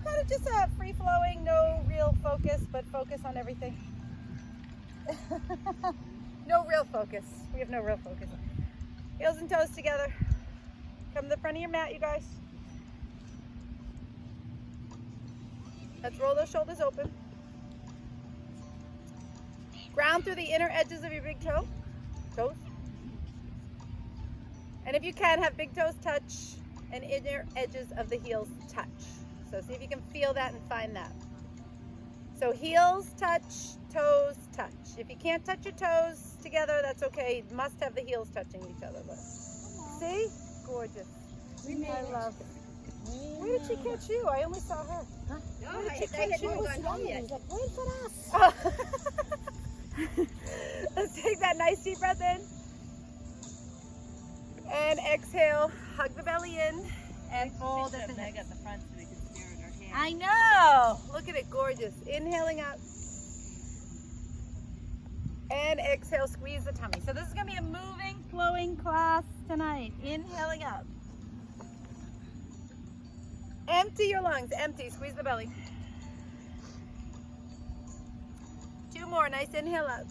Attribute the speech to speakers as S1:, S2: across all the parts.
S1: kind of just free flowing, no real focus, but focus on everything. No real focus. We have no real focus. Heels and toes together. Come to the front of your mat, you guys. Let's roll those shoulders open. Ground through the inner edges of your big toes. And if you can, have big toes touch and inner edges of the heels touch. So see if you can feel that and find that. So heels touch, toes touch. If you can't touch your toes together, that's okay. You must have the heels touching each other. But see? Gorgeous. I love it. Where did she catch you? I only saw her.
S2: Huh?
S1: Where did she catch you?
S2: He's like, wait for us.
S1: Oh. Let's take that nice deep breath in. And exhale. Hug the belly in. And fold at the
S3: leg at the front so we can stare at our hands.
S1: I know. Look at it, gorgeous. Inhaling up. And exhale, squeeze the tummy. So this is going to be a moving, flowing class tonight. Inhaling up. Empty your lungs, empty. Squeeze the belly. 2 more. Nice inhale up.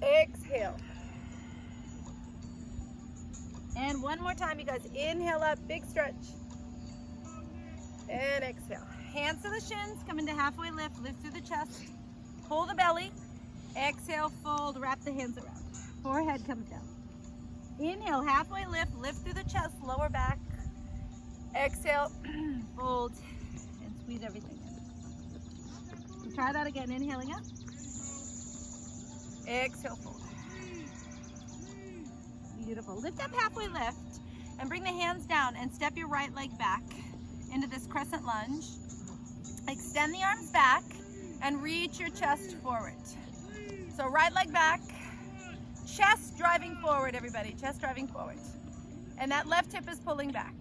S1: Exhale. And 1 more time, you guys. Inhale up, big stretch. And exhale. Hands to the shins, come into halfway lift. Lift through the chest. Pull the belly. Exhale, fold, wrap the hands around. Forehead comes down. Inhale, halfway lift. Lift through the chest, lower back. Exhale, fold, and squeeze everything in. Try that again, inhaling up. Exhale, fold. Beautiful. Lift up, halfway lift, and bring the hands down and step your right leg back into this crescent lunge. Extend the arms back and reach your chest forward. So right leg back, chest driving forward, everybody, chest driving forward. And that left hip is pulling back.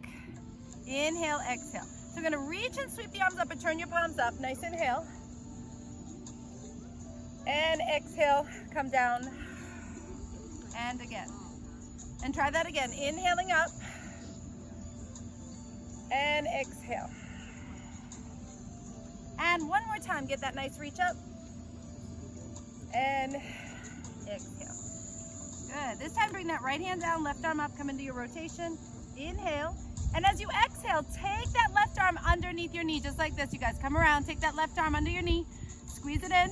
S1: Inhale, exhale. So we're going to reach and sweep the arms up and turn your palms up. Nice inhale. And exhale, come down. And again. And try that again. Inhaling up. And exhale. And 1 more time. Get that nice reach up. And exhale. Good. This time bring that right hand down, left arm up, come into your rotation. Inhale. And as you exhale, take that left arm underneath your knee, just like this, you guys. Come around, take that left arm under your knee, squeeze it in,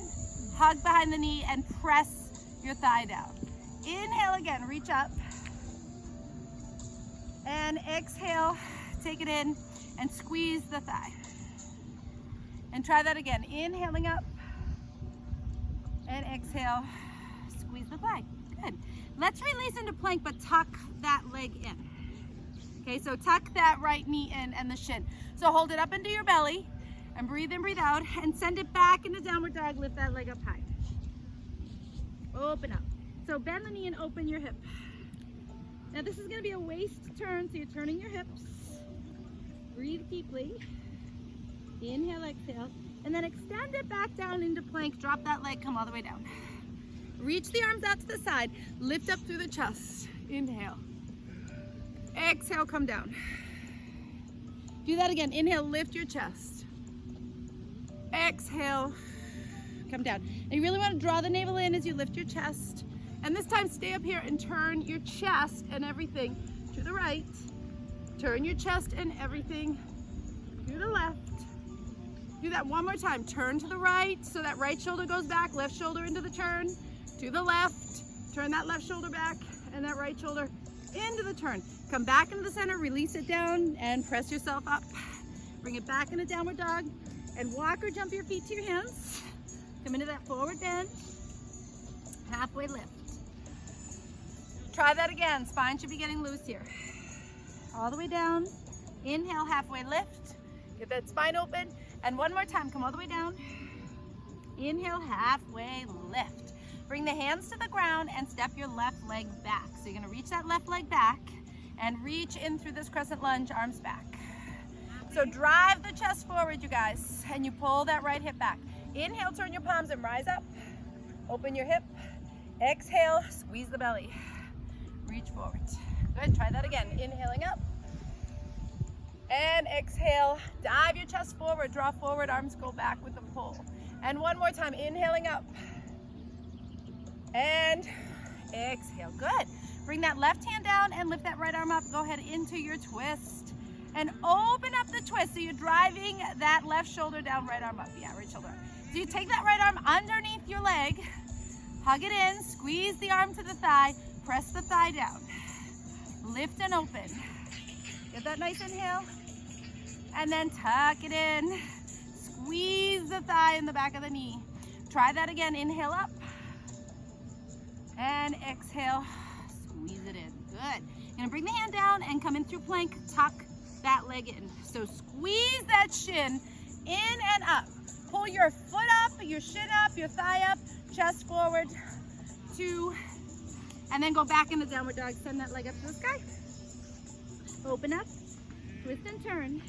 S1: hug behind the knee, and press your thigh down. Inhale again, reach up. And exhale, take it in, and squeeze the thigh. And try that again. Inhaling up. And exhale, squeeze the thigh. Good. Let's release into plank, but tuck that leg in. Okay, so tuck that right knee in and the shin. So hold it up into your belly and breathe in, breathe out, and send it back into downward dog. Lift that leg up high. Open up. So bend the knee and open your hip. Now this is going to be a waist turn, so you're turning your hips. Breathe deeply. Inhale, exhale, and then extend it back down into plank. Drop that leg, come all the way down. Reach the arms out to the side. Lift up through the chest. Inhale. Exhale, come down. Do that again. Inhale, lift your chest. Exhale, come down. And you really want to draw the navel in as you lift your chest. And this time, stay up here and turn your chest and everything to the right. Turn your chest and everything to the left. Do that 1 more time. Turn to the right, so that right shoulder goes back, left shoulder into the turn. To the left, turn that left shoulder back, and that right shoulder into the turn. Come back into the center, release it down, and press yourself up. Bring it back into downward dog, and walk or jump your feet to your hands. Come into that forward bend, halfway lift. Try that again. Spine should be getting loose here. All the way down. Inhale, halfway lift. Get that spine open. And 1 more time, come all the way down. Inhale, halfway lift. Bring the hands to the ground and step your left leg back. So you're gonna reach that left leg back and reach in through this crescent lunge, arms back. So drive the chest forward, you guys, and you pull that right hip back. Inhale, turn your palms and rise up. Open your hip. Exhale, squeeze the belly. Reach forward. Good, try that again. Inhaling up. And exhale, dive your chest forward, draw forward, arms go back with the pull. And one more time, inhaling up. And exhale, good. Bring that left hand down and lift that right arm up. Go ahead into your twist. And open up the twist, so you're driving that left shoulder down, right arm up. Yeah, right shoulder up. So you take that right arm underneath your leg, hug it in, squeeze the arm to the thigh, press the thigh down. Lift and open. Get that nice inhale. And then tuck it in. Squeeze the thigh in the back of the knee. Try that again. Inhale up. And exhale. Squeeze it in. Good. You're going to bring the hand down and come in through plank. Tuck that leg in. So squeeze that shin in and up. Pull your foot up, your shin up, your thigh up, chest forward. 2. And then go back into downward dog. Send that leg up to the sky. Open up. Twist and turn.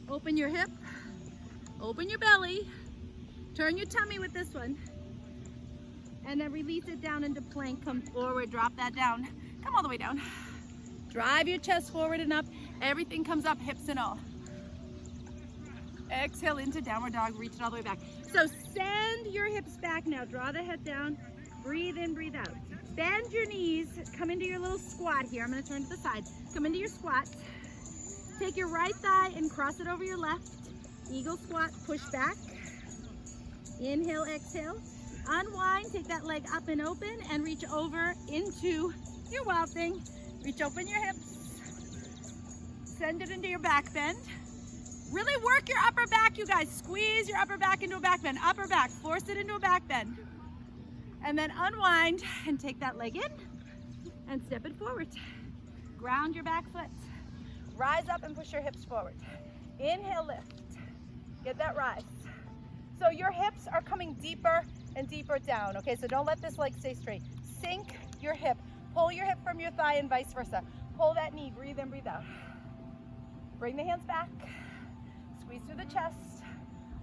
S1: Open your hip. Open your belly. Turn your tummy with this one. And then release it down into plank. Come forward. Drop that down. Come all the way down. Drive your chest forward and up. Everything comes up, hips and all. Exhale into downward dog. Reach it all the way back. So send your hips back now. Draw the head down. Breathe in, breathe out. Bend your knees. Come into your little squat here. I'm going to turn to the side. Come into your squat. Take your right thigh and cross it over your left. Eagle squat. Push back. Inhale, exhale. Unwind. Take that leg up and open and reach over into your wild thing. Reach open your hips. Send it into your back bend. Really work your upper back, you guys. Squeeze your upper back into a back bend. Upper back. Force it into a back bend. And then unwind and take that leg in and step it forward. Ground your back foot. Rise up and push your hips forward. Inhale, lift. Get that rise. So your hips are coming deeper and deeper down, okay? So don't let this leg stay straight. Sink your hip. Pull your hip from your thigh and vice versa. Pull that knee. Breathe in, breathe out. Bring the hands back. Squeeze through the chest.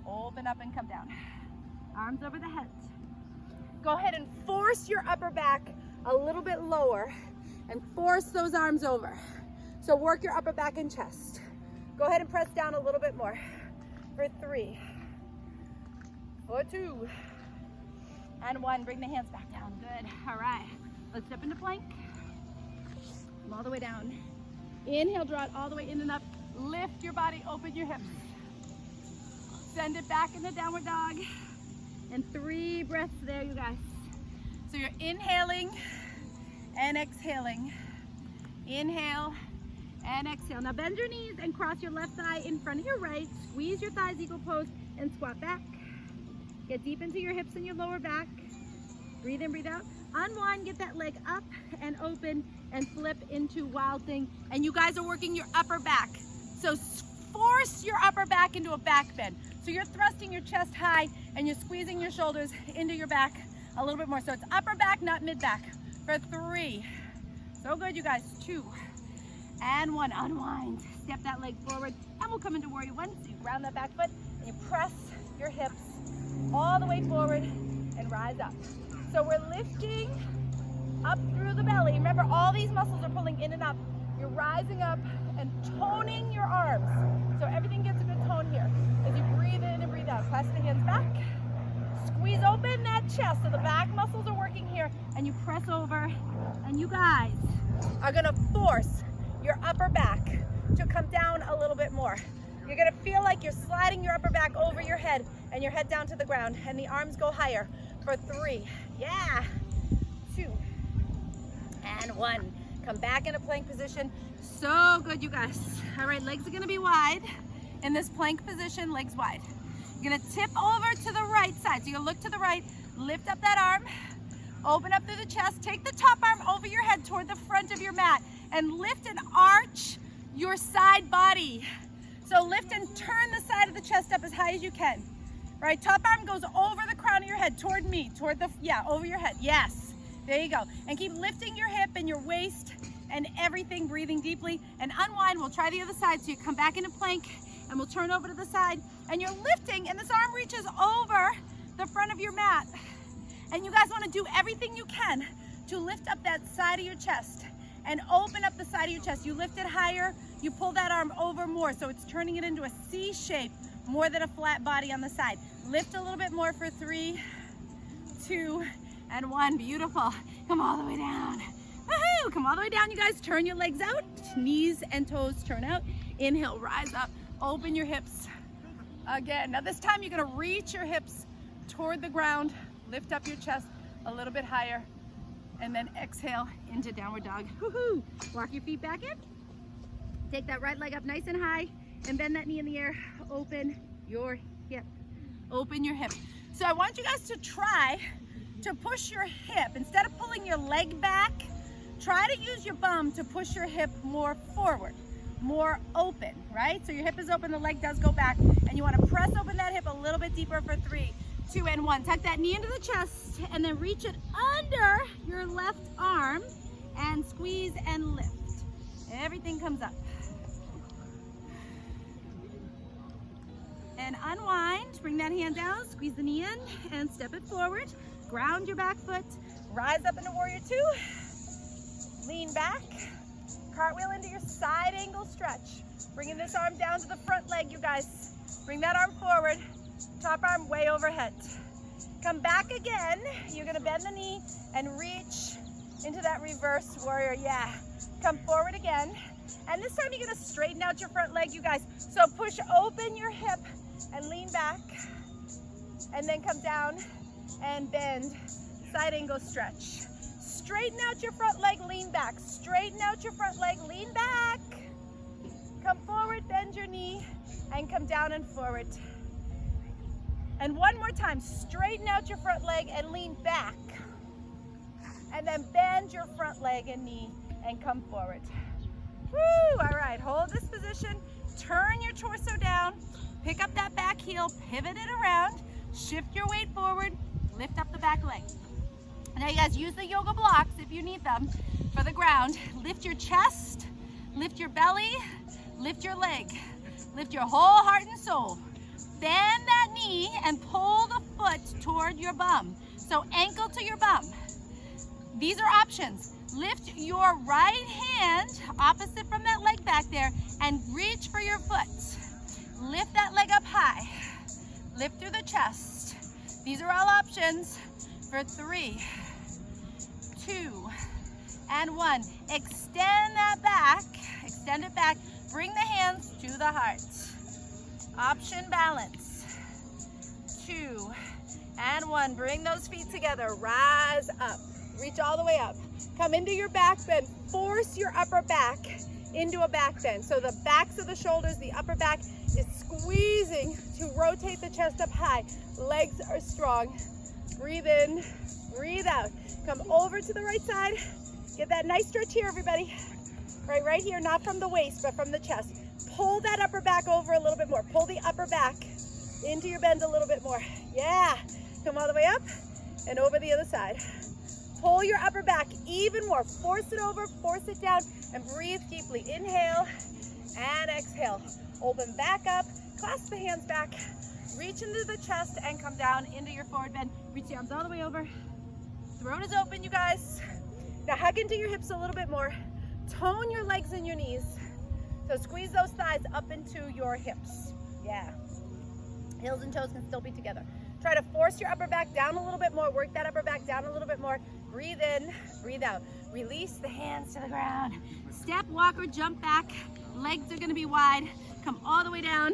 S1: Open up and come down. Arms over the head. Go ahead and force your upper back a little bit lower and force those arms over. So work your upper back and chest. Go ahead and press down a little bit more. For 3, for 2, and 1. Bring the hands back down. Good. All right. Let's step into plank. Come all the way down. Inhale, draw it all the way in and up. Lift your body, open your hips. Send it back into downward dog. And 3 breaths there, you guys. So you're inhaling and exhaling. Inhale and exhale. Now bend your knees and cross your left thigh in front of your right. Squeeze your thighs, eagle pose, and squat back. Get deep into your hips and your lower back. Breathe in, breathe out. Unwind, get that leg up and open and flip into wild thing. And you guys are working your upper back. So force your upper back into a back bend. So you're thrusting your chest high and you're squeezing your shoulders into your back a little bit more. So it's upper back, not mid back. For 3. So good, you guys. 2. And 1. Unwind. Step that leg forward. And we'll come into warrior 1. So you ground that back foot and you press your hips all the way forward and rise up. So we're lifting up through the belly. Remember, all these muscles are pulling in and up. You're rising up and toning your arms. So everything gets a good tone here. As you breathe in and breathe out, clasp the hands back. Squeeze open that chest. So the back muscles are working here. And you press over. And you guys are going to force your upper back to come down a little bit more. You're going to feel like you're sliding your upper back over your head and your head down to the ground. And the arms go higher. For 3. Yeah. 2. And 1. Come back into plank position. So good, you guys. All right, legs are going to be wide. In this plank position, legs wide. You're going to tip over to the right side. So you're going to look to the right, lift up that arm, open up through the chest, take the top arm over your head toward the front of your mat, and lift and arch your side body. So lift and turn the side of the chest up as high as you can. Right, top arm goes over the crown of your head, toward me, toward the, over your head. Yes, there you go. And keep lifting your hip and your waist and everything, breathing deeply. And unwind, we'll try the other side. So you come back into plank and we'll turn over to the side. And you're lifting and this arm reaches over the front of your mat. And you guys wanna do everything you can to lift up that side of your chest and open up the side of your chest. You lift it higher, you pull that arm over more, so it's turning it into a C shape more than a flat body on the side. Lift a little bit more for 3, 2, and 1. Beautiful. Come all the way down. Woohoo! Come all the way down, you guys. Turn your legs out, knees and toes turn out. Inhale, rise up, open your hips again. Now this time you're gonna reach your hips toward the ground, lift up your chest a little bit higher, and then exhale into downward dog. Woohoo! Walk your feet back in. Take that right leg up nice and high and bend that knee in the air. Open your hip. Open your hip. So I want you guys to try to push your hip. Instead of pulling your leg back, try to use your bum to push your hip more forward, more open, right? So your hip is open, the leg does go back, and you want to press open that hip a little bit deeper for 3, 2, and 1. Tuck that knee into the chest and then reach it under your left arm and squeeze and lift. Everything comes up. And unwind, bring that hand down, squeeze the knee in and step it forward. Ground your back foot, rise up into warrior 2, lean back, cartwheel into your side angle stretch. Bringing this arm down to the front leg, you guys. Bring that arm forward, top arm way overhead. Come back again, you're gonna bend the knee and reach into that reverse warrior, yeah. Come forward again, and this time you're gonna straighten out your front leg, you guys. So push open your hip and lean back, and then come down and bend, side angle stretch. Straighten out your front leg, lean back. Straighten out your front leg, lean back. Come forward, bend your knee, and come down and forward. And one more time, straighten out your front leg and lean back. And then bend your front leg and knee and come forward. Woo! All right, hold this position. Turn your torso down. Pick up that back heel, pivot it around, shift your weight forward, lift up the back leg. Now you guys use the yoga blocks if you need them for the ground. Lift your chest, lift your belly, lift your leg, lift your whole heart and soul. Bend that knee and pull the foot toward your bum. So ankle to your bum. These are options. Lift your right hand opposite from that leg back there and reach for your foot. Lift that leg up high. Lift through the chest. These are all options for 3, 2, and 1. Extend that back. Extend it back. Bring the hands to the heart. Option balance. 2 and 1. Bring those feet together. Rise up. Reach all the way up. Come into your back bend. Force your upper back into a back bend. So the backs of the shoulders, the upper back is squeezing to rotate the chest up high. Legs are strong. Breathe in, breathe out. Come over to the right side. Get that nice stretch here, everybody. Right here, not from the waist, but from the chest. Pull that upper back over a little bit more. Pull the upper back into your bend a little bit more. Yeah. Come all the way up and over the other side. Pull your upper back even more. Force it over, force it down, and breathe deeply. Inhale and exhale. Open back up, clasp the hands back, reach into the chest and come down into your forward bend. Reach the arms all the way over. Throat is open, you guys. Now hug into your hips a little bit more. Tone your legs and your knees. So squeeze those thighs up into your hips. Yeah. Heels and toes can still be together. Try to force your upper back down a little bit more. Work that upper back down a little bit more. Breathe in, breathe out. Release the hands to the ground. Step, walk, or jump back. Legs are gonna be wide. Come all the way down.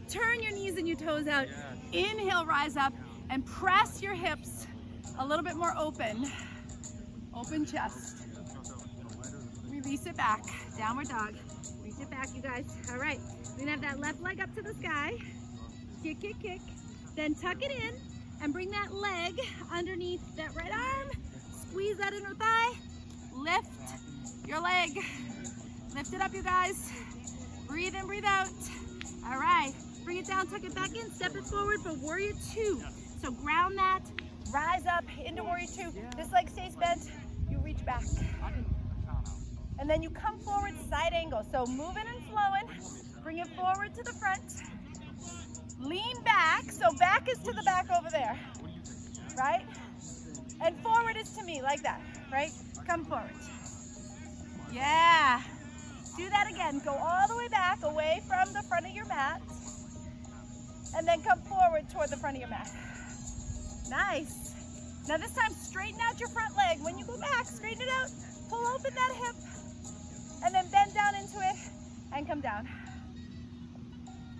S1: Turn your knees and your toes out. Inhale, rise up, and press your hips a little bit more open. Open chest. Release it back. Downward dog. Reach it back, you guys. All right. We're gonna have that left leg up to the sky. Kick, kick, kick. Then tuck it in and bring that leg underneath that right arm. Squeeze that inner thigh. Lift your leg. Lift it up, you guys. Breathe in, breathe out. All right. Bring it down, tuck it back in, step it forward for warrior 2. So ground that, rise up into warrior 2. This leg stays bent, you reach back. And then you come forward, side angle. So moving and flowing, bring it forward to the front. Lean back, so back is to the back over there, right? And forward is to me, like that, right? Come forward. Yeah. Do that again. Go all the way back, away from the front of your mat. And then come forward toward the front of your mat. Nice. Now this time, straighten out your front leg. When you go back, straighten it out. Pull open that hip. And then bend down into it and come down.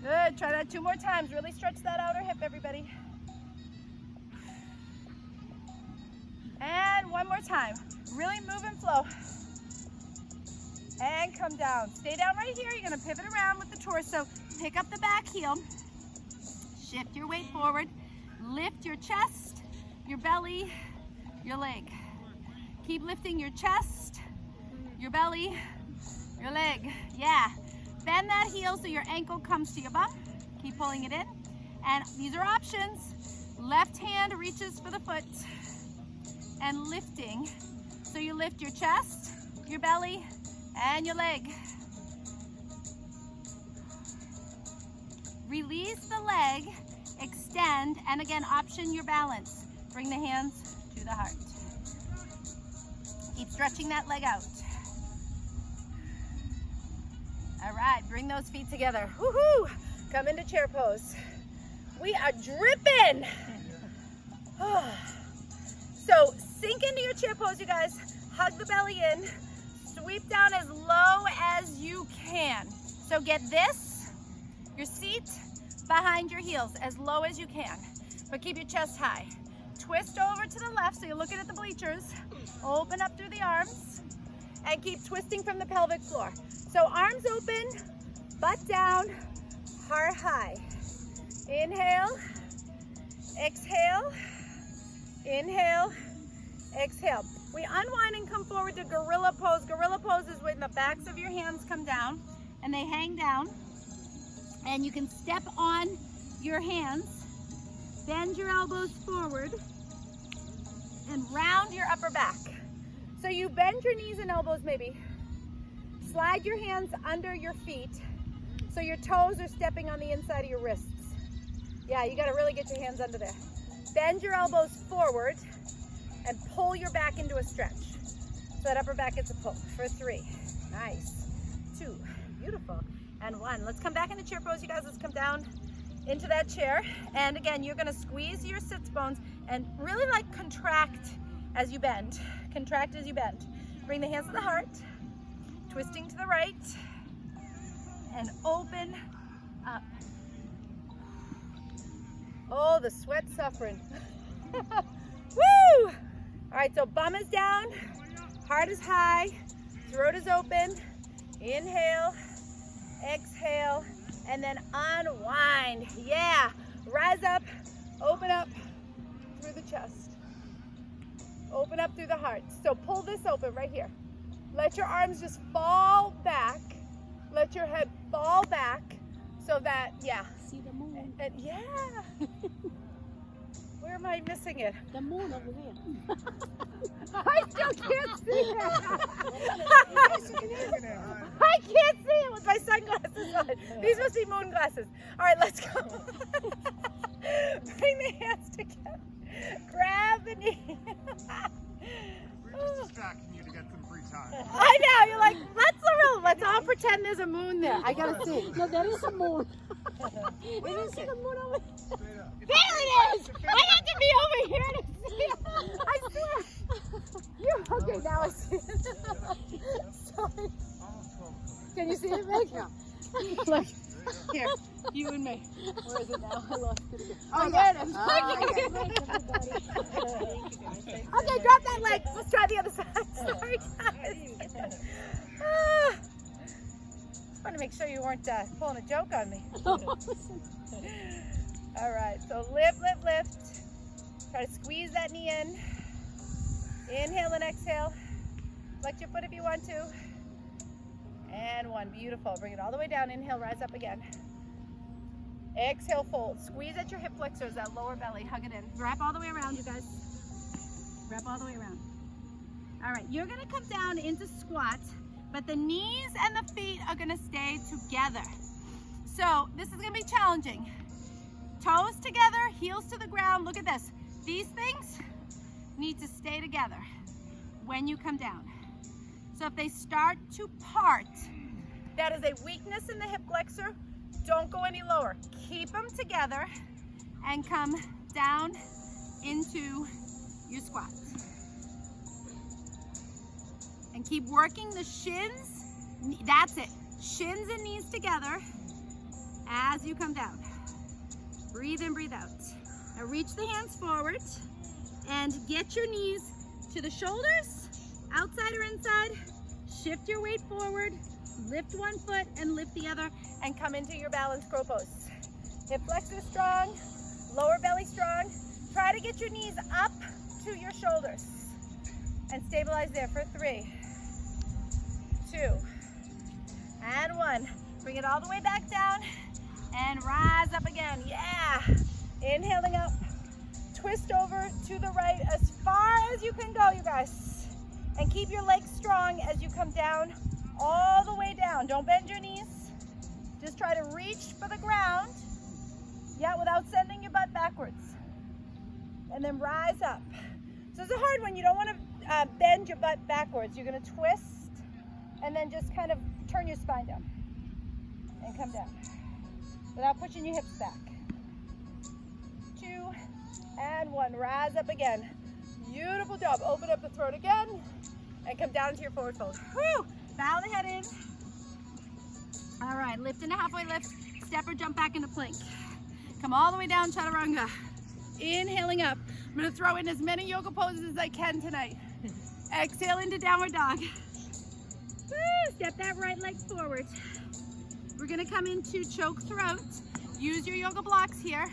S1: Good. Try that 2 more times. Really stretch that outer hip, everybody. And 1 more time. Really move and flow. And come down. Stay down right here. You're going to pivot around with the torso. Pick up the back heel. Shift your weight forward. Lift your chest, your belly, your leg. Keep lifting your chest, your belly, your leg. Yeah. Bend that heel so your ankle comes to your bum. Keep pulling it in. And these are options. Left hand reaches for the foot. And lifting. So you lift your chest, your belly, and your leg. Release the leg, extend, and again, option your balance. Bring the hands to the heart. Keep stretching that leg out. All right, bring those feet together. Woohoo! Come into chair pose. We are dripping. So sink into your chair pose, you guys. Hug the belly in. Sweep down as low as you can. So get this, your seat, behind your heels, as low as you can. But keep your chest high. Twist over to the left so you're looking at the bleachers. Open up through the arms. And keep twisting from the pelvic floor. So arms open, butt down, heart high. Inhale, exhale, inhale, exhale. We unwind and come forward to gorilla pose. Gorilla pose is when the backs of your hands come down and they hang down. And you can step on your hands, bend your elbows forward, and round your upper back. So you bend your knees and elbows maybe. Slide your hands under your feet so your toes are stepping on the inside of your wrists. Yeah, you gotta really get your hands under there. Bend your elbows forward and pull your back into a stretch. So that upper back gets a pull for 3. Nice. 2, beautiful. And 1. Let's come back into chair pose, you guys. Let's come down into that chair. And again, you're gonna squeeze your sits bones and really like contract as you bend. Contract as you bend. Bring the hands to the heart. Twisting to the right. And open up. Oh, the sweat suffering. Woo! All right, so bum is down, heart is high, throat is open. Inhale, exhale, and then unwind. Yeah, rise up, open up through the chest. Open up through the heart. So pull this open right here. Let your arms just fall back. Let your head fall back so that, yeah.
S2: See the moon.
S1: And yeah. Where am I missing it?
S2: The moon over there.
S1: I still can't see that. I can't see it with my sunglasses on. These must be moon glasses. All right, let's go. Bring the hands together. Grab the knee.
S4: We're just distracting you to get some free time.
S1: I know. You're like, let's all pretend there's a moon there. I gotta see.
S2: No, there is a moon. We don't see the moon over there.
S4: Straight up.
S1: There it is! I have to be over here to see it. I swear. You okay? Now I see it. Sorry. Can you see it, Meg?
S2: Yeah.
S1: Look. Here, you and me. Where is it now? I lost it again.
S2: Oh,
S1: there it is.
S2: okay. Thanks, everybody.
S1: Okay, drop that leg. Let's try the other side. Sorry, guys. Just want to make sure you weren't pulling a joke on me. All right, so lift, lift, lift. Try to squeeze that knee in. Inhale and exhale. Flex your foot if you want to. And 1, beautiful. Bring it all the way down. Inhale, rise up again. Exhale, fold. Squeeze at your hip flexors, that lower belly. Hug it in. Wrap all the way around, you guys. Wrap all the way around. All right, you're gonna come down into squat, but the knees and the feet are gonna stay together. So this is gonna be challenging. Toes together, heels to the ground. Look at this. These things need to stay together when you come down. So if they start to part, That is a weakness in the hip flexor. Don't go any lower. Keep them together and come down into your squat. And keep working the shins. That's it. Shins and knees together as you come down. Breathe in, breathe out. Now reach the hands forward and get your knees to the shoulders, outside or inside. Shift your weight forward, lift one foot and lift the other, and come into your balanced crow pose. Hip flexor strong, lower belly strong. Try to get your knees up to your shoulders and stabilize there for 3, 2, and 1. Bring it all the way back down and rise up again. Yeah. Inhaling up. Twist over to the right as far as you can go, you guys. And keep your legs strong as you come down, all the way down. Don't bend your knees. Just try to reach for the ground. Yeah, without sending your butt backwards. And then rise up. So it's a hard one. You don't want to bend your butt backwards. You're going to twist and then just kind of turn your spine down and come down without pushing your hips back. 2 and 1. Rise up again. Beautiful job. Open up the throat again and come down to your forward fold. Woo! Bow the head in. All right, lift into halfway lift. Step or jump back into plank. Come all the way down, chaturanga. Inhaling up. I'm going to throw in as many yoga poses as I can tonight. Exhale into downward dog. Woo! Step that right leg forward. We're going to come into choke throat. Use your yoga blocks here.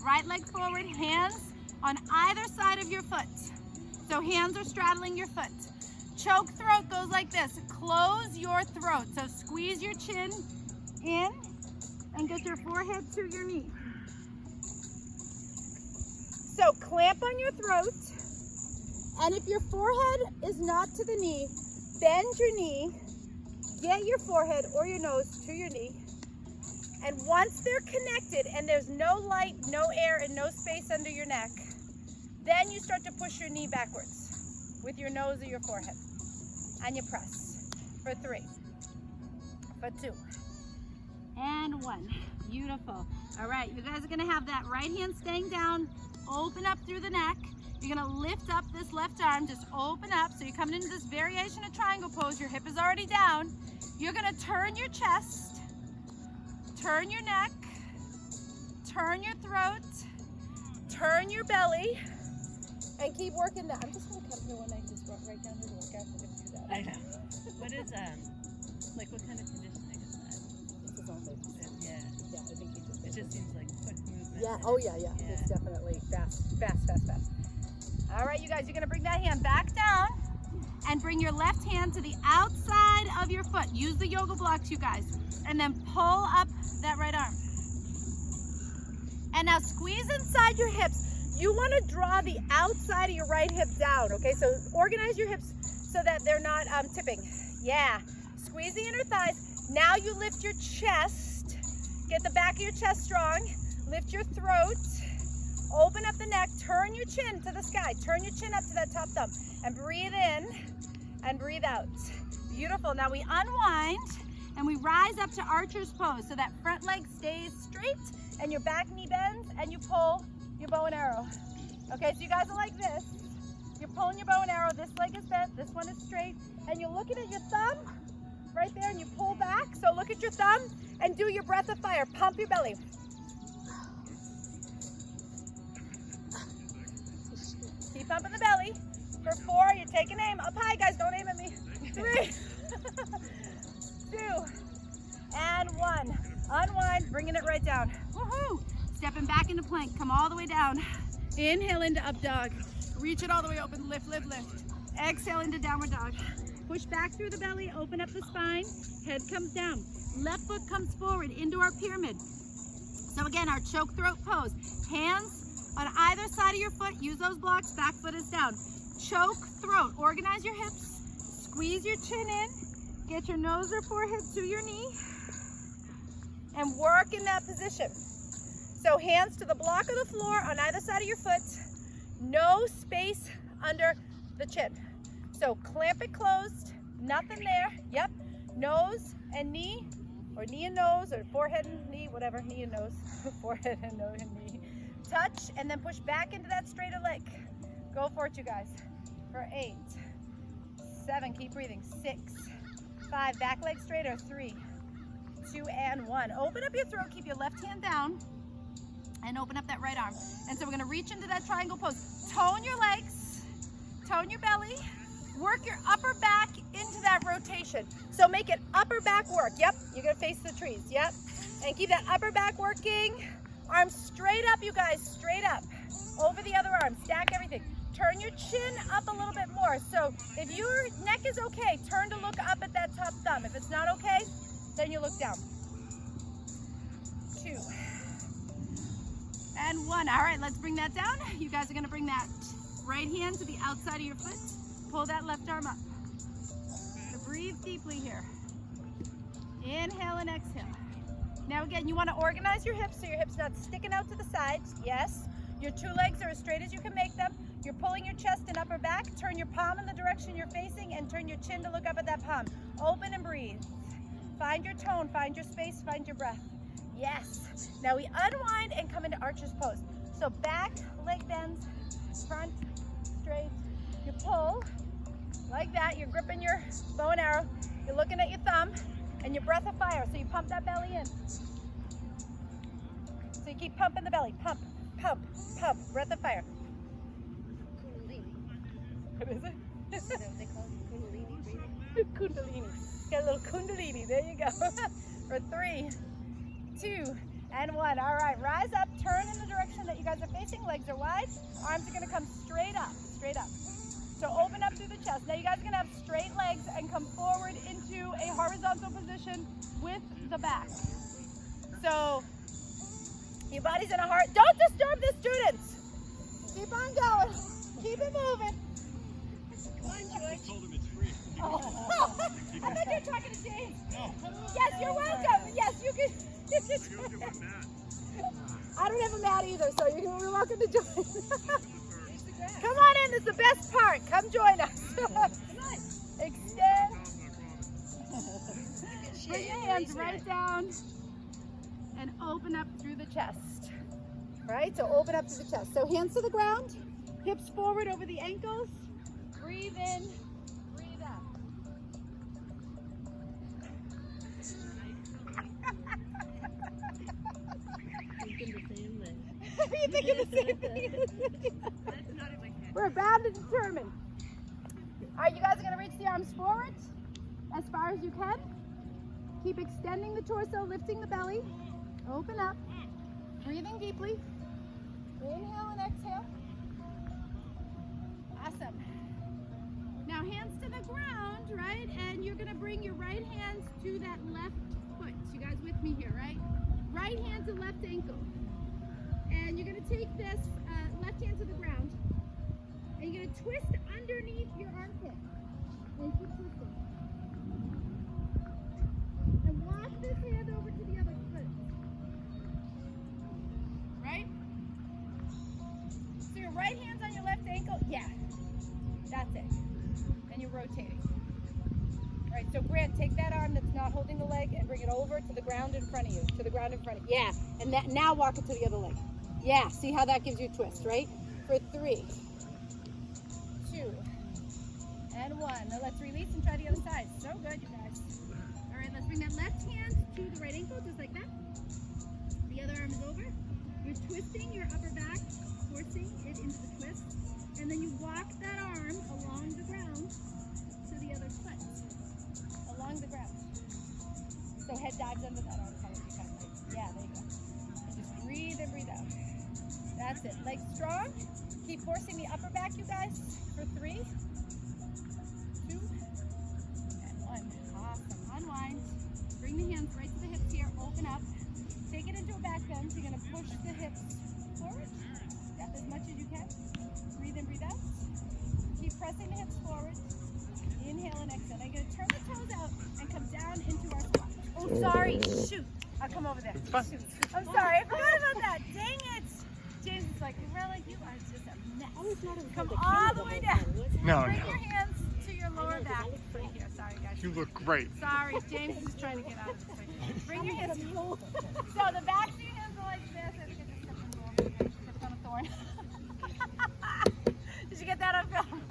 S1: Right leg forward, hands on either side of your foot. So hands are straddling your foot. Choke throat goes like this. Close your throat. So squeeze your chin in and get your forehead to your knee. So clamp on your throat. And if your forehead is not to the knee, bend your knee. Get your forehead or your nose to your knee. And once they're connected and there's no light, no air, and no space under your neck, then you start to push your knee backwards with your nose or your forehead. And you press for 3, for 2, and 1. Beautiful. All right, you guys are gonna have that right hand staying down, open up through the neck. You're gonna lift up this left arm, just open up. So you're coming into this variation of triangle pose. Your hip is already down. You're gonna turn your chest, turn your neck, turn your throat, turn your belly, and keep working that. I'm just gonna come here one night, just walk right down to the workout. We're gonna do that.
S3: I know. What is like what kind of conditioning is that?
S2: This is only.
S3: Yeah.
S2: Yeah, I think he just.
S3: It just seems like quick movement.
S2: Yeah. Oh yeah, yeah. It's definitely fast.
S1: All right, you guys, you're gonna bring that hand back down and bring your left hand to the outside of your foot. Use the yoga blocks, you guys, and then pull up that right arm. And now squeeze inside your hips. You want to draw the outside of your right hip down, okay? So organize your hips so that they're not tipping. Yeah. Squeeze the inner thighs. Now you lift your chest. Get the back of your chest strong. Lift your throat. Open up the neck. Turn your chin to the sky. Turn your chin up to that top thumb. And breathe in and breathe out. Beautiful. Now we unwind and we rise up to archer's pose. So that front leg stays straight and your back knee bends and you pull your bow and arrow. Okay, so you guys are like this. You're pulling your bow and arrow. This leg is bent, this one is straight. And you're looking at your thumb right there and you pull back. So look at your thumb and do your breath of fire. Pump your belly. Keep pumping the belly. For 4, you take an aim. Up high, guys, don't aim at me. 3, 2, and 1. Unwind, bringing it right down. Woohoo! Stepping back into plank, come all the way down. Inhale into up dog. Reach it all the way open, lift, lift, lift. Exhale into downward dog. Push back through the belly, open up the spine, head comes down. Left foot comes forward into our pyramid. So again, our choke throat pose. Hands on either side of your foot, use those blocks, back foot is down. Choke throat, organize your hips, squeeze your chin in, get your nose or forehead to your knee, and work in that position. So hands to the block of the floor on either side of your foot, no space under the chin. So clamp it closed, nothing there, yep. Nose and knee, or knee and nose, or forehead and knee, whatever, knee and nose, forehead and nose and knee. Touch, and then push back into that straighter leg. Go for it, you guys. For 8, 7, keep breathing, 6, 5, back leg straighter, 3, 2, and 1. Open up your throat, keep your left hand down, and open up that right arm. And so we're gonna reach into that triangle pose. Tone your legs, tone your belly, work your upper back into that rotation. So make it upper back work. Yep, you're gonna face the trees, yep. And keep that upper back working. Arms straight up, you guys, straight up. Over the other arm, stack everything. Turn your chin up a little bit more. So if your neck is okay, turn to look up at that top thumb. If it's not okay, then you look down. 2, and 1. All right, let's bring that down. You guys are gonna bring that right hand to the outside of your foot. Pull that left arm up. So breathe deeply here. Inhale and exhale. Now again, you wanna organize your hips so your hips not sticking out to the sides. Yes. Your 2 legs are as straight as you can make them. You're pulling your chest and upper back. Turn your palm in the direction you're facing and turn your chin to look up at that palm. Open and breathe. Find your tone, find your space, find your breath. Yes. Now we unwind and come into archer's pose. So back, leg bends, front, straight. You pull like that. You're gripping your bow and arrow. You're looking at your thumb and your breath of fire. So you pump that belly in. So you keep pumping the belly. Pump, pump, pump. Breath of fire. What is it?
S2: Is that what they call it? Kundalini breathing?
S1: Kundalini. Got a little kundalini. There you go. For 3, 2, and 1. All right, rise up. Turn in the direction that you guys are facing. Legs are wide. Arms are going to come straight up. Straight up. So open up through the chest. Now you guys are going to have straight legs and come forward into a horizontal position with the back. So your body's in a heart. Don't disturb the students. Keep on going. Keep it moving.
S4: I told him it's free.
S1: Oh. I thought you were talking to James. No. Yes, you're welcome. Yes, you can. I don't have a mat either, so you're welcome to join. Come on in. This is the best part. Come join us. Extend. Bring your hands right down and open up through the chest. Right? So open up through the chest. So hands to the ground, hips forward over the ankles. Breathe in, breathe out. You're thinking the same thing. We're bound and determined. All right, you guys are going to reach the arms forward as far as you can. Keep extending the torso, lifting the belly. Open up. Breathing deeply. Inhale and exhale. Awesome. Now hands to the ground, right? And you're gonna bring your right hands to that left foot. You guys with me here, right? Right hand to left ankle. And you're gonna take this left hand to the ground. And you're gonna twist underneath your armpit. And keep twisting. And walk this hand over to the other foot. Right? So your right hand's on your left ankle. Yeah. That's it. And you're rotating. All right, so Grant, take that arm that's not holding the leg and bring it over to the ground in front of you. To the ground in front of you. Yeah. And that, now walk it to the other leg. Yeah. See how that gives you a twist, right? For 3, 2, and 1. Now let's release and try the other side. So good, you guys. All right, let's bring that left hand to the right ankle, just like that. The other arm is over. You're twisting your upper back, forcing it into the twist. And then you walk that arm along the ground to the other foot. Along the ground. So head dives under that arm. Yeah, there you go. And just breathe in, breathe out. That's it. Legs strong. Keep forcing the upper back, you guys. For 3, 2, and 1. Awesome. Unwind. Bring the hands right to the hips here. Open up. Take it into a back bend. So you're going to push the hips forward. Step as much as you can. Breathe in, breathe out. Keep pressing the hips forward. Inhale and exhale. Now you're going to turn the toes out and come down into our squat. Oh, sorry. Shoot. I'll come over there. Shoot. I'm sorry. I forgot about that. Dang it. James is like, really? You are just a mess. Come all the way down.
S4: No,
S1: Bring
S4: no.
S1: your hands to your lower back right here. Sorry, guys.
S4: You look great.
S1: Sorry, James is just trying to get out of this thing. Bring your hips. So the back of your hands are like this. I think I just stepped on a thorn. Did you get that on film?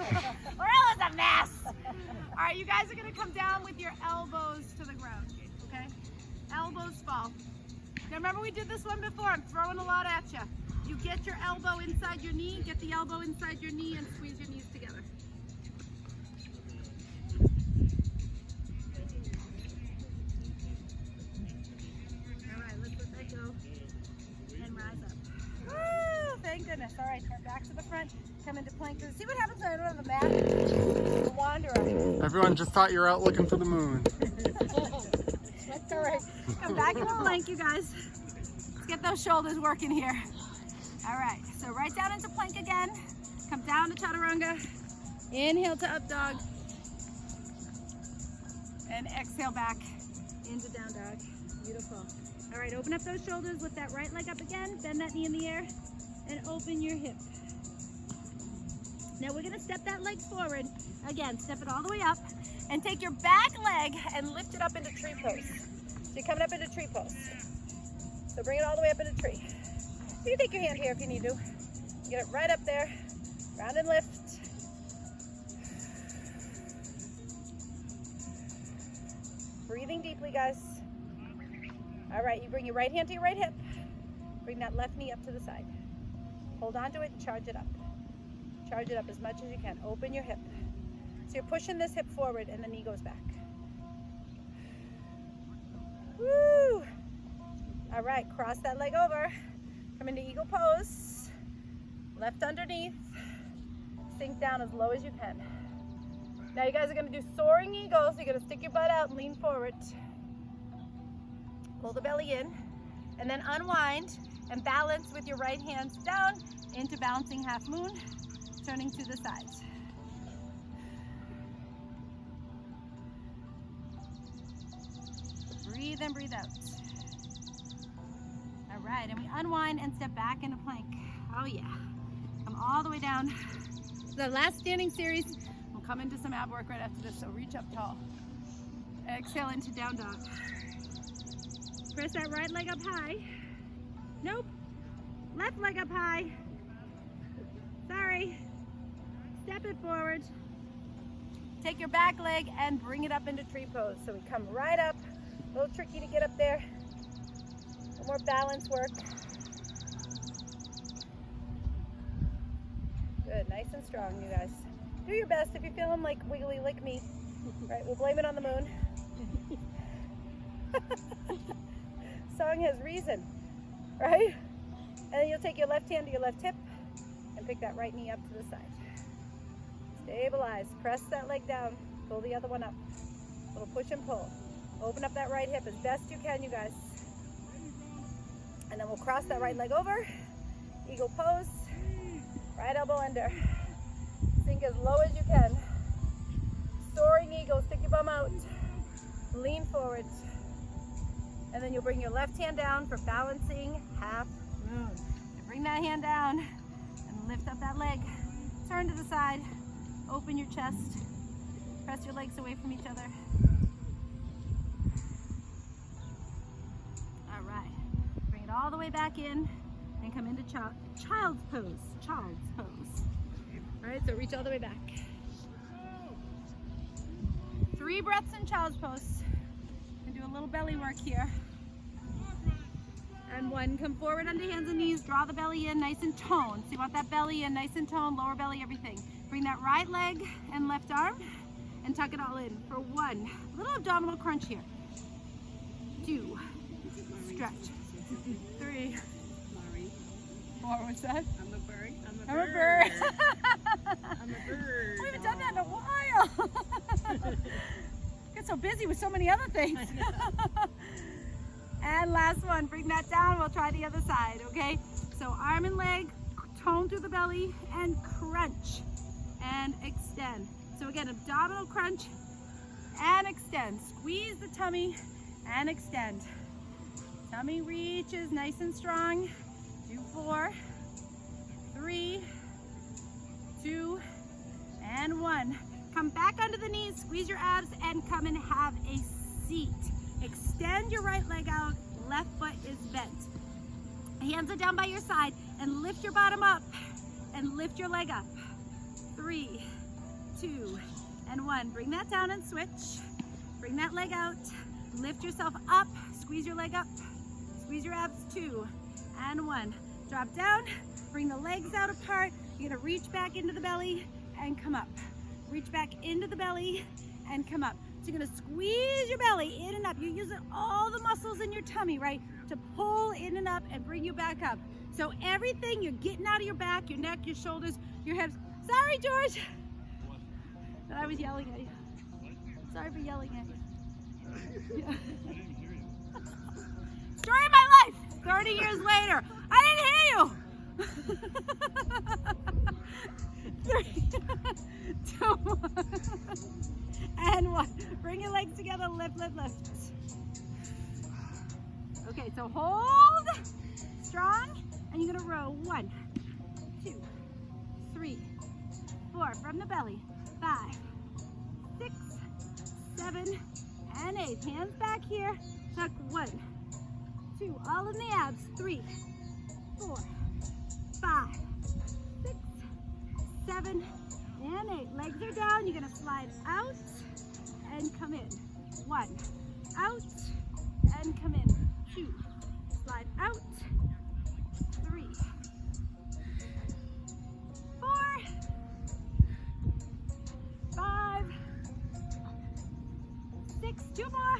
S1: Lorella's a mess. All right, you guys are going to come down with your elbows to the ground, okay? Elbows fall. Now remember we did this one before. I'm throwing a lot at you. You get your elbow inside your knee, get the elbow inside your knee, and squeeze your knees together. All right, let's let that go and rise up. Woo, thank goodness. All right, turn back to the front, come into plank. See what happens when I don't have the mat? The wanderer.
S4: Everyone just thought you were out looking for the moon.
S1: That's all right. Come back into plank, you guys. Let's get those shoulders working here. All right, so right down into plank again. Come down to chaturanga. Inhale to up dog. And exhale back into down dog. Beautiful. All right, open up those shoulders. Lift that right leg up again. Bend that knee in the air and open your hip. Now we're gonna step that leg forward. Again, step it all the way up and take your back leg and lift it up into tree pose. So you're coming up into tree pose. So bring it all the way up into tree. You can take your hand here if you need to. Get it right up there. Round and lift. Breathing deeply, guys. All right, you bring your right hand to your right hip. Bring that left knee up to the side. Hold on to it, charge it up. Charge it up as much as you can. Open your hip. So you're pushing this hip forward and the knee goes back. Woo! All right, cross that leg over. Come into eagle pose. Left underneath. Sink down as low as you can. Now you guys are gonna do soaring eagles. You're gonna stick your butt out and lean forward. Pull the belly in. And then unwind and balance with your right hands down into bouncing half moon, turning to the sides. Breathe in, breathe out. All right, and we unwind and step back into plank. Oh yeah. Come all the way down. The last standing series, we'll come into some ab work right after this, so reach up tall. Exhale into down dog. Press that right leg up high. Nope. Left leg up high. Sorry. Step it forward. Take your back leg and bring it up into tree pose. So we come right up. A little tricky to get up there. A little more balance work. Good, nice and strong, you guys. Do your best if you're feeling like wiggly like me. Right, we'll blame it on the moon. Song has reason, right? And then you'll take your left hand to your left hip and pick that right knee up to the side. Stabilize, press that leg down, pull the other one up. A little push and pull. Open up that right hip as best you can, you guys. And then we'll cross that right leg over. Eagle pose. Right elbow under. Sink as low as you can. Soaring eagle, stick your bum out. Lean forward. And then you'll bring your left hand down for balancing half moon. So bring that hand down and lift up that leg. Turn to the side. Open your chest. Press your legs away from each other. All right. Bring it all the way back in and come into child's pose. Child's pose. All right, so reach all the way back. 3 breaths in child's pose. And do a little belly work here. And 1, come forward onto hands and knees, draw the belly in nice and toned. So you want that belly in nice and toned, lower belly, everything. Bring that right leg and left arm and tuck it all in for 1. Little abdominal crunch here. 2, stretch. 3, 4, what's that?
S3: I'm a bird.
S1: I'm a bird.
S3: I'm a bird.
S1: We haven't done that in a while. Get so busy with so many other things. And last one, bring that down. We'll try the other side, okay? So arm and leg, tone through the belly, and crunch, and extend. So again, abdominal crunch, and extend. Squeeze the tummy, and extend. Tummy reaches nice and strong. Do 4, 3, 2, and 1. Come back onto the knees, squeeze your abs, and come and have a seat. Extend your right leg out, left foot is bent. Hands are down by your side, and lift your bottom up, and lift your leg up. 3, 2, and 1. Bring that down and switch. Bring that leg out, lift yourself up, squeeze your leg up, squeeze your abs. 2, and 1. Drop down, bring the legs out apart. You're gonna reach back into the belly and come up. Reach back into the belly and come up. So you're gonna squeeze your belly in and up. You're using all the muscles in your tummy, right, to pull in and up and bring you back up. So everything, you're getting out of your back, your neck, your shoulders, your hips. Sorry, George, that I was yelling at you. Sorry for yelling at you. Yeah. Story of my life, 30 years later. I didn't hear you. 3, 2, 1, and 1. Bring your legs together, lift, lift, lift. Okay, so hold strong, and you're gonna row 1, 2, 3, 4, from the belly, 5, 6, 7, and 8. Hands back here, tuck 1, 2, all in the abs, 3, 4, 5, 6, 7, and 8. Legs are down. You're gonna slide out and come in. 1, out and come in. 2, slide out. 3, 4, 5, 6, 2 more,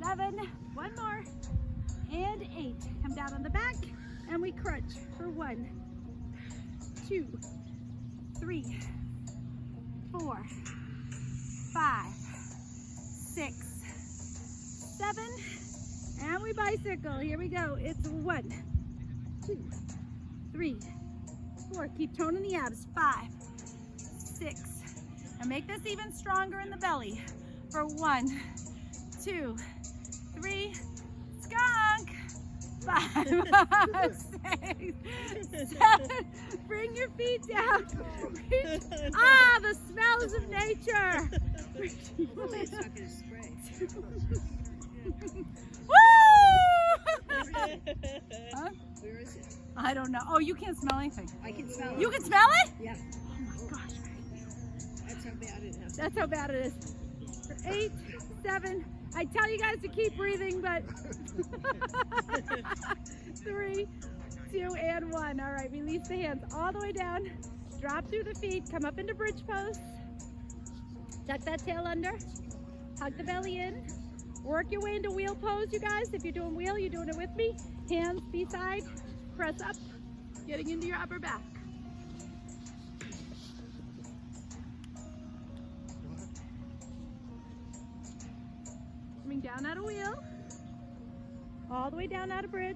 S1: 7, 1 more, and 8. Come down on the back, and we crunch for 1, 2, 3, 4, 5, 6, 7, and we bicycle. Here we go. It's 1, 2, 3, 4. Keep toning the abs. 5, 6, and make this even stronger in the belly for 1, 2, 3, skunk. 5, 6, 7. Bring your feet down. Reach. Ah, the smells of nature. Woo! Huh?
S2: Where is it?
S1: I don't know. Oh, you can't smell anything.
S2: I can smell it.
S1: You can smell it?
S2: Yeah.
S1: Oh my gosh.
S2: That's how bad it is.
S1: That's how bad it is. For 8, 7. I tell you guys to keep breathing, but 3, 2, and 1. All right, release the hands all the way down. Drop through the feet. Come up into bridge pose. Tuck that tail under. Hug the belly in. Work your way into wheel pose, you guys. If you're doing wheel, you're doing it with me. Hands beside. Press up. Getting into your upper back. Coming down out of wheel, all the way down out of bridge,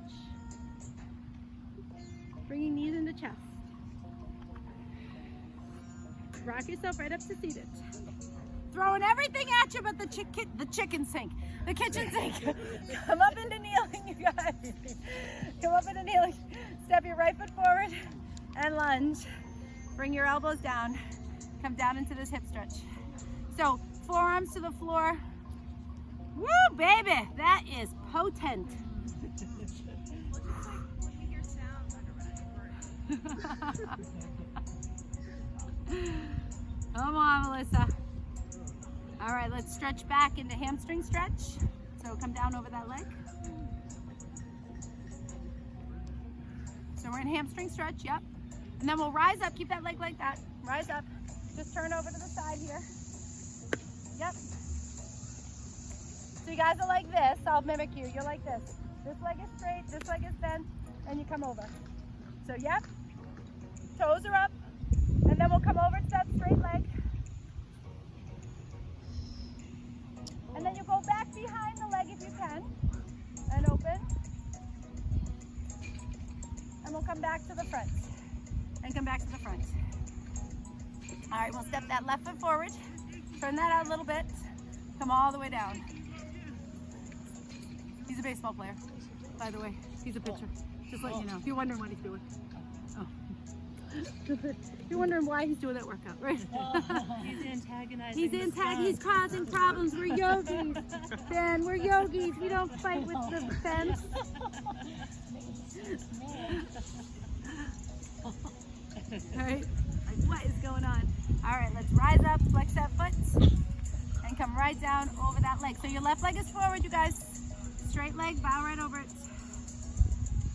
S1: bringing knees into chest. Rock yourself right up to seated. Throwing everything at you but the chicken sink, the kitchen sink. Come up into kneeling, you guys. Come up into kneeling. Step your right foot forward and lunge. Bring your elbows down. Come down into this hip stretch. So forearms to the floor. Woo, baby, that is potent. Come on, Melissa. All right, let's stretch back into hamstring stretch. So come down over that leg. So we're in hamstring stretch, yep. And then we'll rise up, keep that leg like that. Rise up, just turn over to the side here. Yep. So you guys are like this, I'll mimic you. You're like this. This leg is straight, this leg is bent, and you come over. So yep, toes are up, and then we'll come over to that straight leg. And then you go back behind the leg if you can, and open. And we'll come back to the front, and come back to the front. All right, we'll step that left foot forward, turn that out a little bit, come all the way down. He's a baseball player, by the way. He's a pitcher. Just letting you know, if you're wondering what he's doing. Oh. You're wondering why he's doing that workout, right?
S3: He's antagonizing.
S1: He's causing problems. We're yogis. Ben, we're yogis. We don't fight with the fence. Alright, like what is going on? Alright, let's rise up, flex that foot, and come right down over that leg. So your left leg is forward, you guys. Straight leg, bow right over it.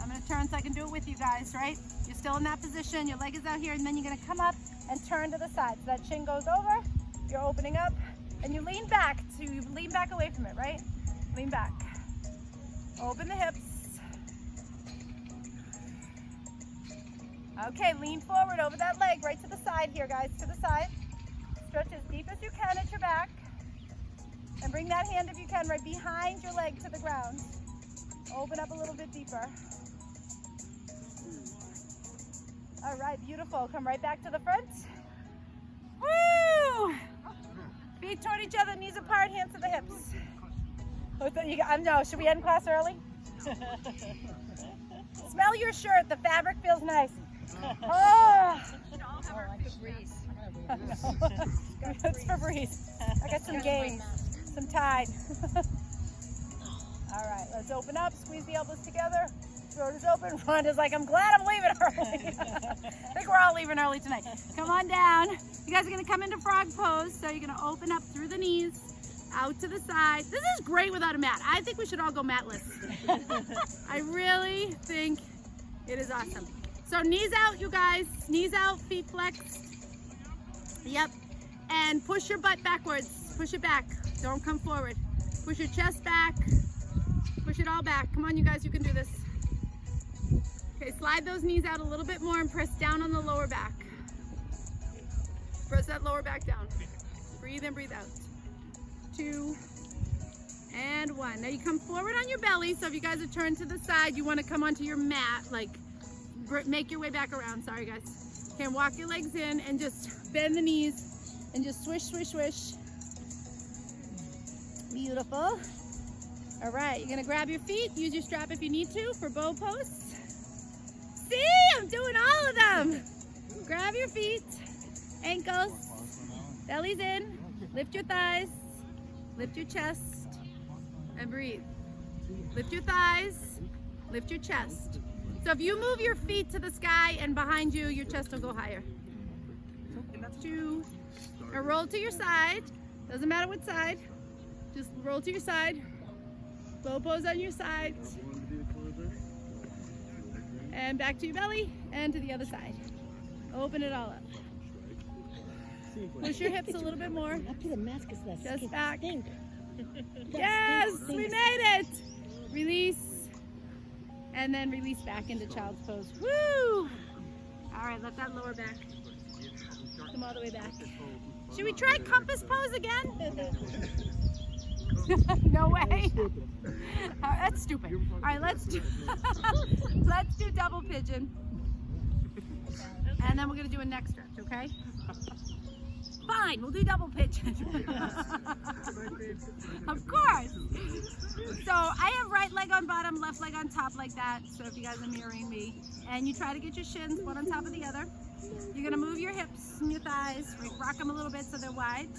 S1: I'm going to turn so I can do it with you guys, right? You're still in that position, your leg is out here, and then you're going to come up and turn to the side. So that chin goes over, you're opening up, and you lean back away from it, right? Lean back. Open the hips. Okay, lean forward over that leg, right to the side here, guys, to the side. Stretch as deep as you can at your back. And bring that hand, if you can, right behind your leg to the ground. Open up a little bit deeper. All right, beautiful. Come right back to the front. Woo! Feet toward each other, knees apart, hands to the hips. No, should we end class early? Smell your shirt. The fabric feels nice. Oh! It's Febreze. I got some game, some Tide. All right, let's open up. Squeeze the elbows together. Throat is open. Rhonda's like, I'm glad I'm leaving early. I think we're all leaving early tonight. Come on down. You guys are going to come into frog pose. So you're going to open up through the knees, out to the side. This is great without a mat. I think we should all go matless. I really think it is awesome. So knees out, you guys. Knees out, feet flexed. Yep. And push your butt backwards. Push it back. Don't come forward. Push your chest back. Push it all back. Come on, you guys, you can do this. Okay, slide those knees out a little bit more and press down on the lower back. Press that lower back down. Breathe in, breathe out. 2 and 1. Now you come forward on your belly. So if you guys are turned to the side, you want to come onto your mat, like make your way back around. Sorry, guys. Okay, walk your legs in and just bend the knees and just swish, swish, swish. Beautiful. All right, you're gonna grab your feet. Use your strap if you need to for bow pose. See, I'm doing all of them. Grab your feet, ankles, bellies in, lift your thighs, lift your chest, and breathe. Lift your thighs, lift your chest. So if you move your feet to the sky and behind you, your chest will go higher. 2, and roll to your side. Doesn't matter what side, just roll to your side. Bow pose on your sides. And back to your belly and to the other side. Open it all up. Push your hips a little bit more. Just back. Yes, we made it. Release. And then release back into child's pose. Woo! All right, let that lower back come all the way back. Should we try compass pose again? No way. That's stupid. All right, let's do double pigeon. And then we're going to do a neck stretch, okay? Fine, we'll do double pigeon. Of course. So I have right leg on bottom, left leg on top like that. So if you guys are mirroring me. And you try to get your shins one on top of the other. You're going to move your hips and your thighs. Rock them a little bit so they're wide.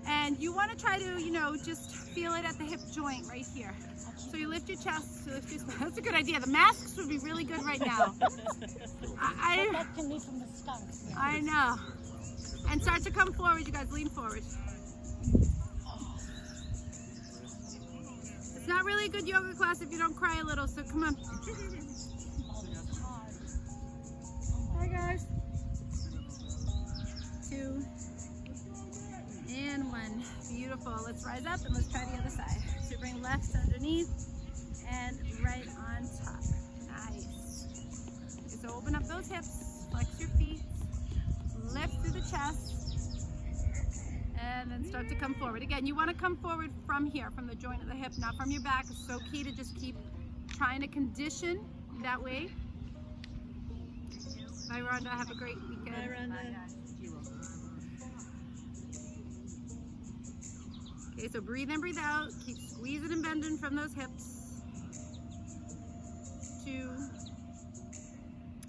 S1: And you want to try to, just feel it at the hip joint right here. So you lift your chest, you lift your spine. That's a good idea. The masks would be really good right now.
S2: That can be from the skunks.
S1: I know. And start to come forward, you guys. Lean forward. It's not really a good yoga class if you don't cry a little, so come on. Hi, guys. 2 and 1. Beautiful. Let's rise up and let's try the other side. So bring left underneath and right on top. Nice. Okay, so open up those hips, flex your feet, lift through the chest, and then start to come forward. Again, you want to come forward from here, from the joint of the hip, not from your back. It's so key to just keep trying to condition that way. Bye, Rhonda. Have a great weekend.
S3: Bye, Rhonda.
S1: Okay, so breathe in, breathe out. Keep squeezing and bending from those hips. 2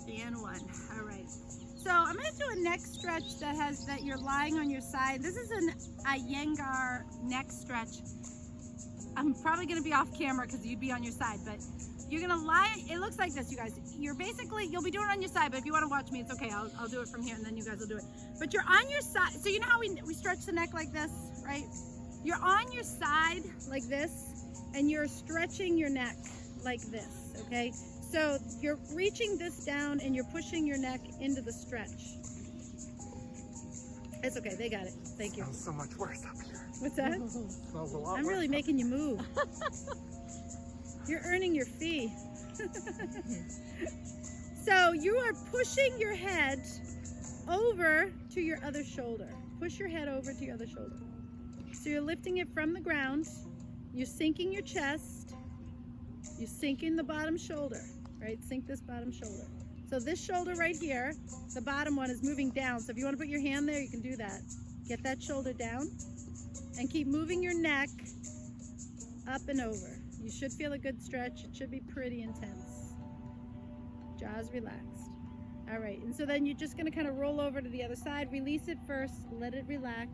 S1: And one. All right. So I'm going to do a neck stretch that you're lying on your side. This is a Yangar neck stretch. I'm probably going to be off camera because you'd be on your side, but you're going to lie. It looks like this, you guys. You'll be doing it on your side, but if you want to watch me, it's okay. I'll do it from here and then you guys will do it. But you're on your side. So you know how we stretch the neck like this, right? You're on your side like this and you're stretching your neck like this, okay? So you're reaching this down and you're pushing your neck into the stretch. It's okay, they got it. Thank you.
S4: Smells so much worse up here.
S1: What's that?
S4: Smells a lot
S1: I'm
S4: worse.
S1: really making you move. You're earning your fee. So you are pushing your head over to your other shoulder. Push your head over to your other shoulder. So you're lifting it from the ground. You're sinking your chest. You're sinking the bottom shoulder, right? Sink this bottom shoulder. So this shoulder right here, the bottom one is moving down. So if you want to put your hand there, you can do that. Get that shoulder down and keep moving your neck up and over. You should feel a good stretch. It should be pretty intense. Jaws relaxed. All right, and so then you're just gonna kind of roll over to the other side. Release it first, let it relax,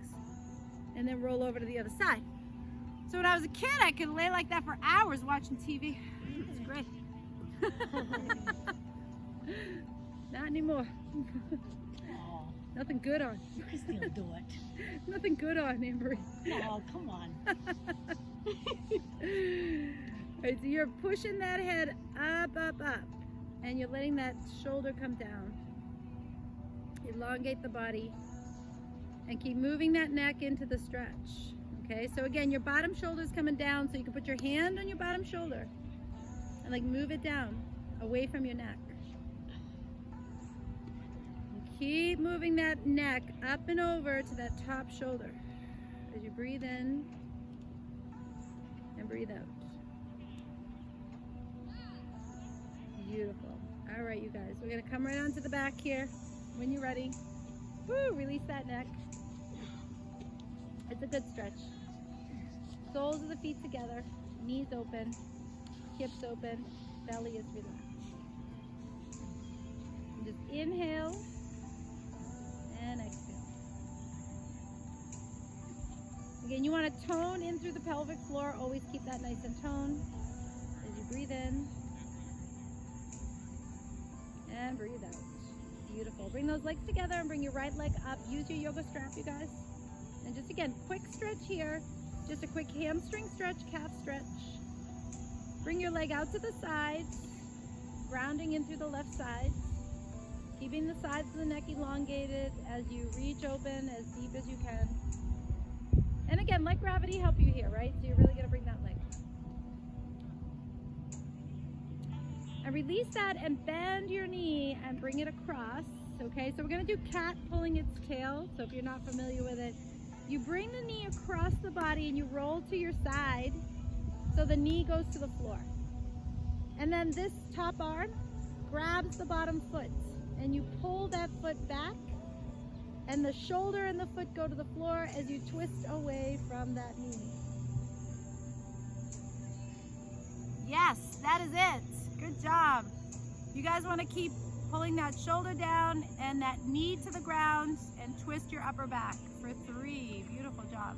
S1: and then roll over to the other side. So when I was a kid, I could lay like that for hours watching TV. It was great. Not anymore.
S2: Oh,
S3: Nothing good on.
S2: Christy will do it.
S3: Nothing good on, Amber.
S2: No, come on.
S3: Right, so you're pushing that head up, up, up, and you're letting that shoulder come down. Elongate the body and keep moving that neck into the stretch. Okay, so again, your bottom shoulder is coming down, so you can put your hand on your bottom shoulder and like move it down away from your neck. And keep moving that neck up and over to that top shoulder as you breathe in and breathe out. Beautiful. All right, you guys, we're gonna come right onto the back here when you're ready. Woo, release that neck. It's a good stretch. Soles of the feet together, knees open, hips open, belly is relaxed. And just inhale and exhale. Again, you want to tone in through the pelvic floor. Always keep that nice and toned as you breathe in and breathe out. Beautiful. Bring those legs together and bring your right leg up. Use your yoga strap, you guys. And just again, quick stretch here. Just a quick hamstring stretch, calf stretch. Bring your leg out to the sides, grounding in through the left side. Keeping the sides of the neck elongated as you reach open as deep as you can. And again, let gravity help you here, right? So you're really gonna bring that leg. And release that and bend your knee and bring it across, okay? So we're gonna do cat pulling its tail. So if you're not familiar with it, you bring the knee across the body and you roll to your side so the knee goes to the floor. And then this top arm grabs the bottom foot and you pull that foot back and the shoulder and the foot go to the floor as you twist away from that knee.
S1: Yes, that is it. Good job. You guys want to keep pulling that shoulder down and that knee to the ground and twist your upper back for 3. Beautiful job.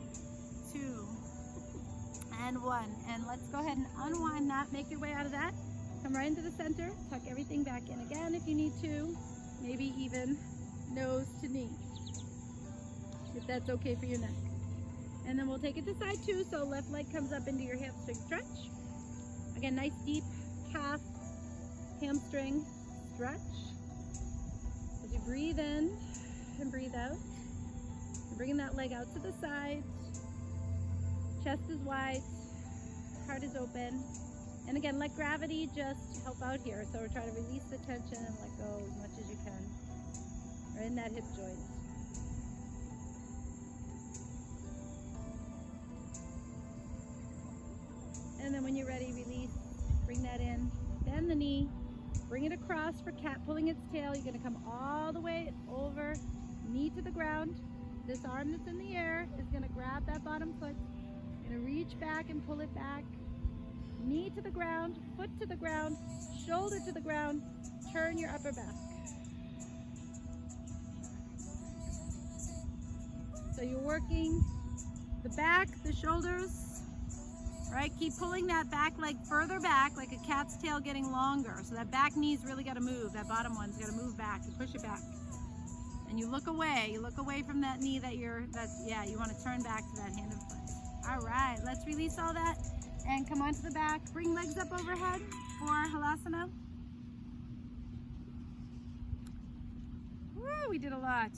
S1: 2 and 1. And let's go ahead and unwind that. Make your way out of that. Come right into the center. Tuck everything back in again if you need to. Maybe even nose to knee, if that's okay for your neck. And then we'll take it to side 2. So left leg comes up into your hamstring stretch. Again, nice deep calf hamstring stretch. As you breathe in and breathe out. And bringing that leg out to the side. Chest is wide. Heart is open. And again, let gravity just help out here. So we're trying to release the tension and let go as much as you can. Right in that hip joint. And then when you're ready, release. Bring that in. Bend the knee. Bring it across for cat pulling its tail. You're going to come all the way over, knee to the ground. This arm that's in the air is going to grab that bottom foot. You're going to reach back and pull it back. Knee to the ground, foot to the ground, shoulder to the ground,
S3: turn your upper back. So you're working the back, the shoulders, right? Keep pulling that back leg further back, like a cat's tail getting longer. So that back knee's really got to move. That bottom one's got to move back. You push it back. And you look away. You look away from that knee you want to turn back to that hand and foot. All right, let's release all that and come onto the back. Bring legs up overhead for Halasana. Woo, we did a lot.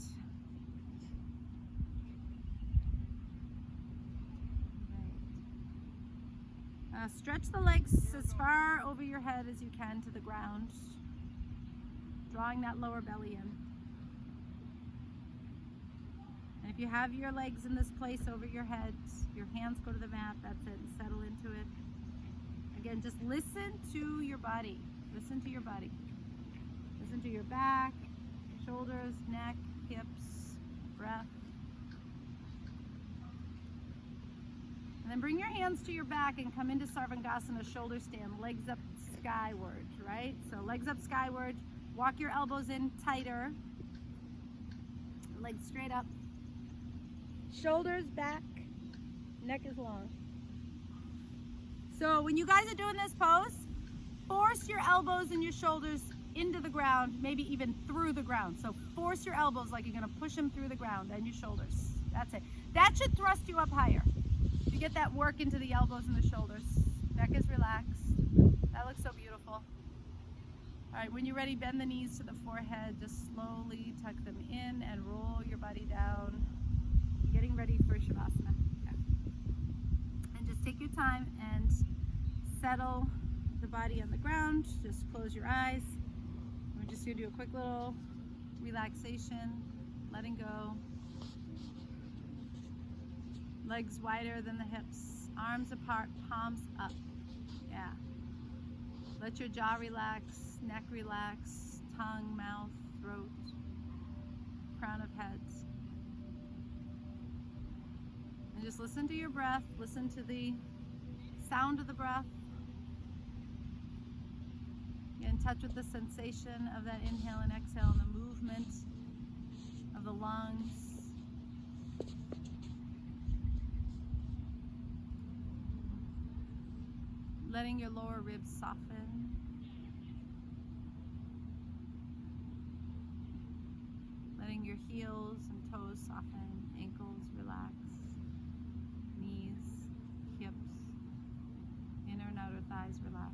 S3: Stretch the legs as far over your head as you can to the ground, drawing that lower belly in. And if you have your legs in this place over your head, your hands go to the mat, that's it, and settle into it. Again, just listen to your body. Listen to your body. Listen to your back, shoulders, neck, hips, breath. And then bring your hands to your back and come into Sarvangasana, shoulder stand, legs up skyward, right? So legs up skyward, walk your elbows in tighter, legs straight up, shoulders back, neck is long. So when you guys are doing this pose, force your elbows and your shoulders into the ground, maybe even through the ground. So force your elbows like you're gonna push them through the ground, and your shoulders. That's it. That should thrust you up higher. You get that work into the elbows and the shoulders. Neck is relaxed. That looks so beautiful. All right, when you're ready, bend the knees to the forehead. Just slowly tuck them in and roll your body down. Getting ready for Shavasana. Okay. And just take your time and settle the body on the ground. Just close your eyes. We're just gonna do a quick little relaxation, letting go. Legs wider than the hips, arms apart, palms up. Yeah. Let your jaw relax, neck relax, tongue, mouth, throat, crown of head. And just listen to your breath, listen to the sound of the breath. Get in touch with the sensation of that inhale and exhale and the movement of the lungs. Letting your lower ribs soften. Letting your heels and toes soften, ankles relax, knees, hips, inner and outer thighs relax.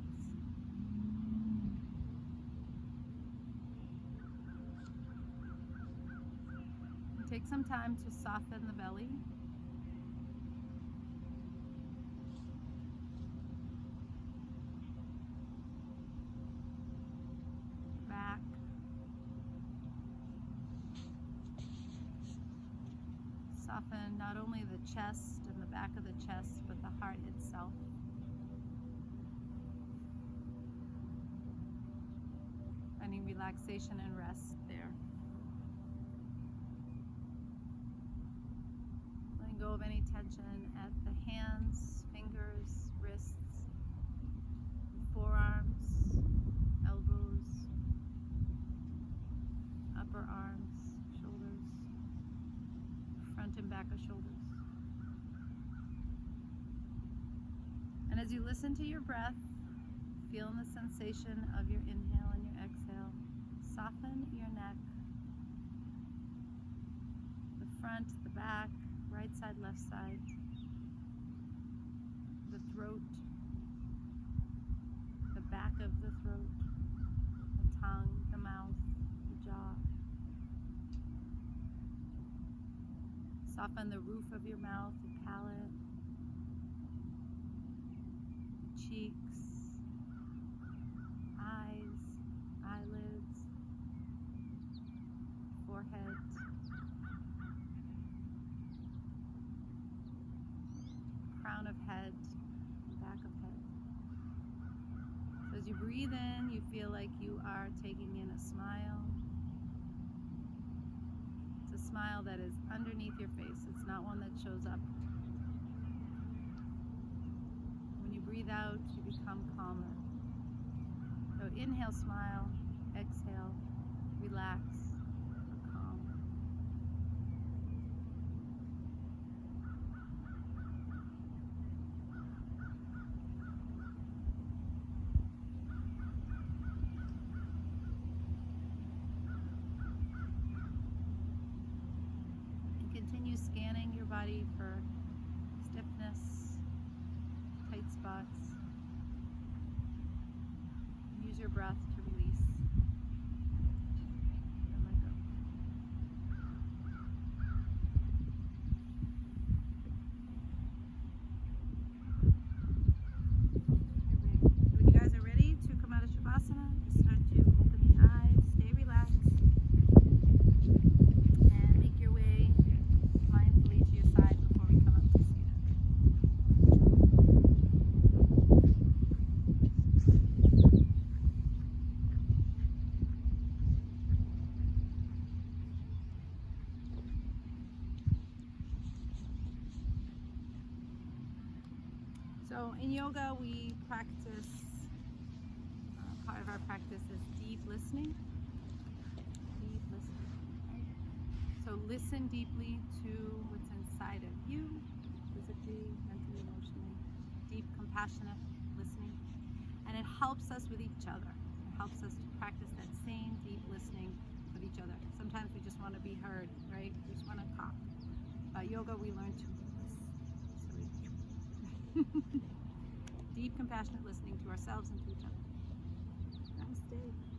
S3: And take some time to soften the belly. Soften not only the chest and the back of the chest, but the heart itself. Finding relaxation and rest there. Letting go of any tension at the hands, fingers, wrists, forearms, elbows, upper arms, shoulders, front and back of shoulders. And as you listen to your breath, feeling the sensation of your inhale and your exhale, soften your neck, the front, the back, right side, left side, the throat, the back of the throat, the tongue, the mouth, the jaw. Soften the roof of your mouth, the palate, the cheeks, eyes, eyelids, forehead, crown of head, back of head. So as you breathe in, you feel like you are taking in a smile. It's a smile that is underneath your face. It's not one that shows up. When you breathe out, you become calmer. So inhale, smile.
S1: Exhale, relax, calm. And continue scanning your body for stiffness, tight spots. Use your breath to release and let go. When you guys are ready to come out of Shavasana, just start to open the eyes, stay relaxed, and make your way mindfully to your side before we come up to Sita. So in yoga we practice, part of our practice is deep listening. Deep listening, right? So listen deeply to what's inside of you, physically, mentally, emotionally. Deep, compassionate listening. And it helps us with each other. It helps us to practice that same deep listening with each other. Sometimes we just want to be heard, right? We just want to talk. Yoga we learn to listen. Deep, compassionate listening to ourselves and to each other. Namaste.